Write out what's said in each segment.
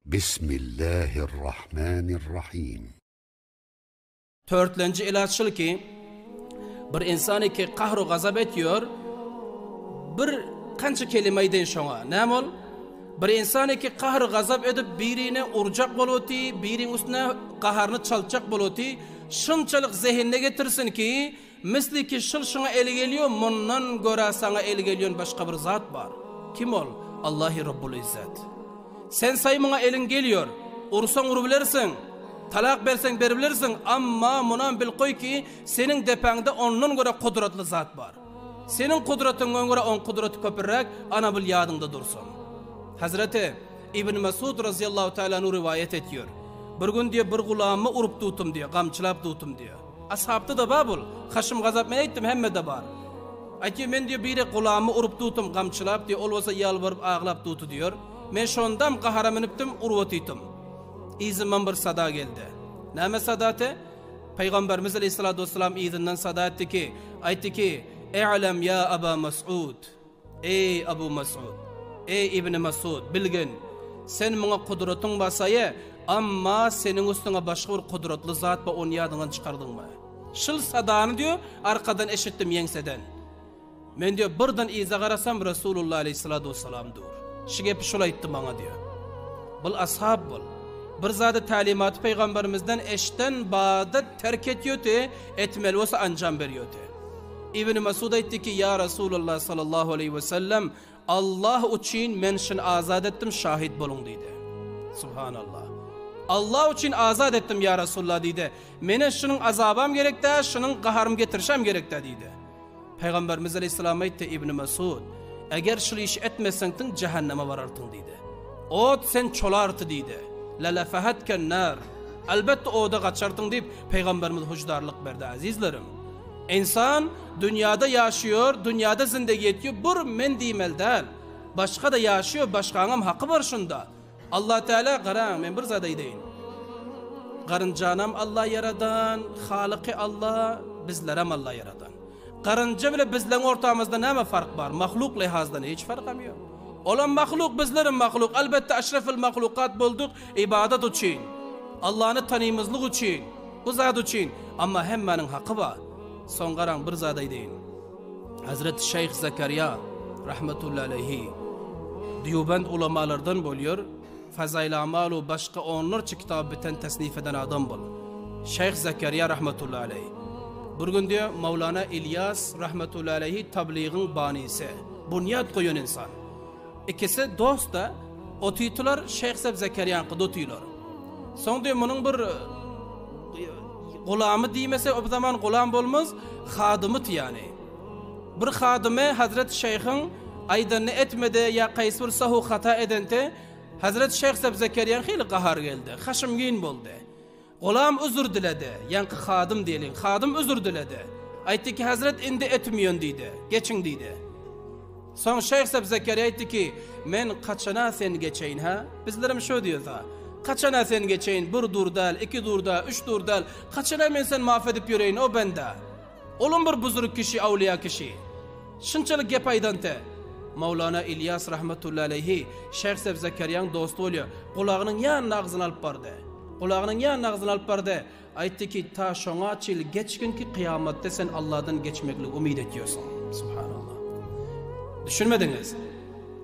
Bismillahirrahmanirrahim. Törtlenci ilaççıl ki bir insanı ki kahru gazap ediyor bir kança kelimeyden şoňa näme bir insanı ki kahru gazap edip birine urjak boloti birin üstüne qaharını çalacak boloti şunçalık zehinne getirsin ki misli ki şıl şoňa eli geliyor mundan göra sana eli geliyor başka bir zat var. Kim ol? Allahi Rabbul İzzet. Sen saymana elin geliyor. Ursan urbilersin. Talak bersen berbilirsin. Amma munan bil koy ki senin depende onun göre kudretli zat var. Senin kudretin göre on kudreti köpürrek ana bil yadında dursun. Hazreti İbn Mesud razıyallahu teala rivayet ediyor. Bir gün diyor bir gulamı urup tutum diyor. Gamçılap tutum diyor. Ashabta da babul. Haşım gazap men ettim hemme de var. Ayki men diyor biri gulamı urup tutum gamçılap diyor. Olmasa yalvarıp ağlap tutu diyor. Men şondam qahara miniptim urwatitim. İzimden bir sada geldi. Näme sadate? Peygamberimiz Aleyhissalatu vesselam izinden sada etti ki, aytti ki: "E'lem ya Aba Mas'ud." Ey Abu Mas'ud, ey İbn Mas'ud, bilgin, sen muňa kudretin basaye, amma senin üstüne başka bir kudretli zat ba on ýadyndan çykardynmy? Şıl sadany diyor, arkadan eşittim yeňseden. Men diyor birden iza garasam Resulullah Aleyhissalatu vesselam dur. Şu gepi şol aýtdy maňa diyor. Bul ashab bul. Bir zada talimat peygamberimizden eşten baada terk etýärdi, etmeli bolsa anjam berýärdi. İbn Mesud aýtdy ki ya Resulullah sallallahu aleyhi ve sellem Allah üçin men şun azad etdim şahit bolun diýdi. Subhanallah. Allah üçin azad etdim ya Resulullah diýdi. Mene şunun azabam gerekde, şunun qaharym getirşem gerekde diýdi. Peygamberimiz aleyhissalam aýtdy İbn Mesud, eger şul iş etmeseň cehenneme barartyň diýdi. Ot sen çolarty diýdi. La lafahatken nar. Elbette oda kaçartın deyip Peygamberimiz hujdarlık berdi azizlerim. İnsan dünyada yaşıyor, dünyada zindagi etiyor. Bur men diýmel. Başka da yaşıyor, başkanam hakkı var şunda. Allah Teala garan men bir zada deyin. Garıncanam Allah yaradan, Halıqı Allah, bizlerem Allah yaradan. Garınca bile bizlerin ortamızda näme fark var? Mahluk lihazdan hiç farkam yok. Olan mahluk bizlerin mahluk. Elbette aşrafil mahlukat bulduk ibadet için. Allah'ını tanıymızlık için. Bu zat için. Ama hemmenin hakkı var. Son garan bir zat deyin. Hazreti Şeyh Zekeriya rahmetullahi aleyhi Diyubend ulamalardan boluyor. Fazail Amalu başka onlarca kitab biten tesnif eden adam bol. Şeyh Zekeriya rahmetullahi aleyhi. Bir gün diyor Mevlana İlyas rahmetullahi aleyhi tabliğin banisi. Bunyat koyun insan. İkisi dost da o titular Şeyh Zekeriya qıdı titular. Son diyor bunun bir gulamı diýmese o zaman gulam bolmaz, hadımıt yani. Bir hadıme Hazret Şeyh'in aydanı etmedi ya qaysır sahu hata edente Hazret Şeyh Zekeriya hili qahar geldi. Haşimgin boldu. Gulam özür diledi. Yani hadım diýelim. Hadım özür diledi. Aytdı ki Hazret indi etmiyon diýdi. Geçin diýdi. Son Şeyh Zekeriya aýtdy ki men kaçana sen geçeyin ha? Bizlerim şo diýýär ha. Kaçana sen geçeyin? Bir durdal, iki durdal, üç durdal. Kaçana men sen mahfedip ýöreýin o bende. Olum bir buzuruk kişi, awliya kişi. Şunçalyk gep aýdante. Mevlana İlyas rahmetullahi aleyhi Şeyh Zekeriyaň dostu bolýar. Gulagynyň ýanyna agzyny alyp bardy. Gulagynyň ýanyna agzyny alyp bardy. Aýtdy ki ta şoňa çil geçkinki kıyamatda sen Allah'dan geçmeklik umid etýärsin. Subhanallah. Düşünmediniz.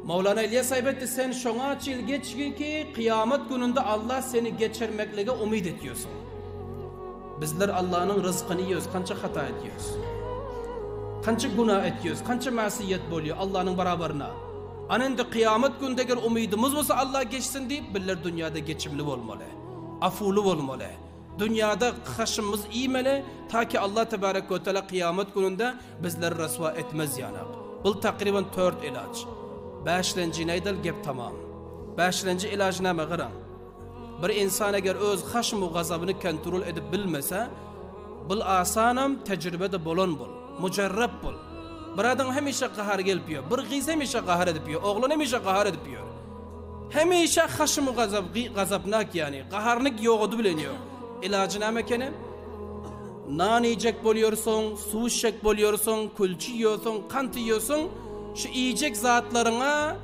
Mevlana İlyas aýtdy sen şoňa çil geçkinki kıyamet gününde Allah seni geçirmeklige umid etýärsin. Bizler Allah'ın rızkını yiyoruz, kança hata ediyoruz. Kança günah ediyoruz, kança masiyet bolýar Allah'ın barabarına. Anında kıyamet gününde eger umidimiz bolsa Allah geçsin diýip biller dünyada geçimli bolmaly. Afulu bolmaly. Dünyada haşymyz iýmeli ta ki Allah tebarek ve teala kıyamet gününde bizleri raswa etmez yani. Bu takriben 4 ilaç. 5-nji nädil gep tamam. 5-nji ilaç näme garan? Bir insan eger öz haşm we gazabyny kontrol edip bilmese, bul asanam tecrübede bolan bol, mujarrab bol. Bir adam hemişe qahar gelipýär, bir gyz hemişe qahar edipýär, oğlan hemişe qahar edipýär. Hemişe haşm we gazapnak yani, qaharnyk ýogudy bilenýär. İlacı näme ekeni? Nan yiyecek bolýarsyň, su içjek bolýarsyň, külçi ýiyorsyň, kant ýiyorsyň, şu yiyecek zatlaryňa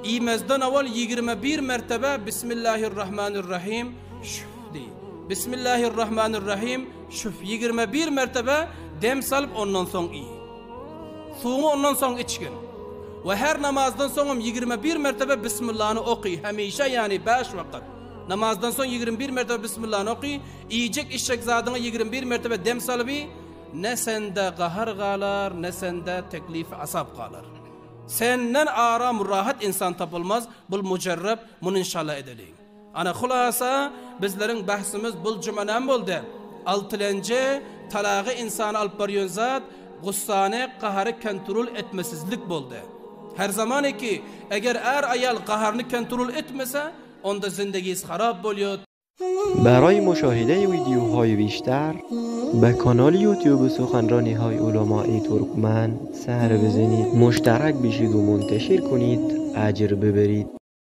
İmezden evvel 21 mertebe Bismillahirrahmanirrahim şuf di. Bismillahirrahmanirrahim şuf 21 mertebe dem salıp ondan son iyi. Suğunu ondan son içkin. Ve her namazdan sonra 21 mertebe Bismillah'ını okuy. Hemişe yani 5 vakit. Namazdan sonra 21 mertebe Bismillah'ını okuy. İyicek içecek zadına 21 mertebe dem salıbı. Ne sende kahar kalar, ne sende teklifi asap kalar. Senden aram, rahat insan tapılmaz. Bul mücerreb, bunu inşallah edelim. Ana hulasa, bizlerin bahsimiz bul cümanem oldu. 6. talağı insanı alıp baryon zat, gussane, qaharı kontrol etmesizlik boldu. Her zaman ki, eğer ayal qaharını kontrol etmese, onda zindagisi harab boluyor. برای مشاهده ویدیوهای بیشتر به کانال یوتیوب سخنرانی های علماء ترکمن سر بزنید، مشترک بشید و منتشر کنید، اجر ببرید.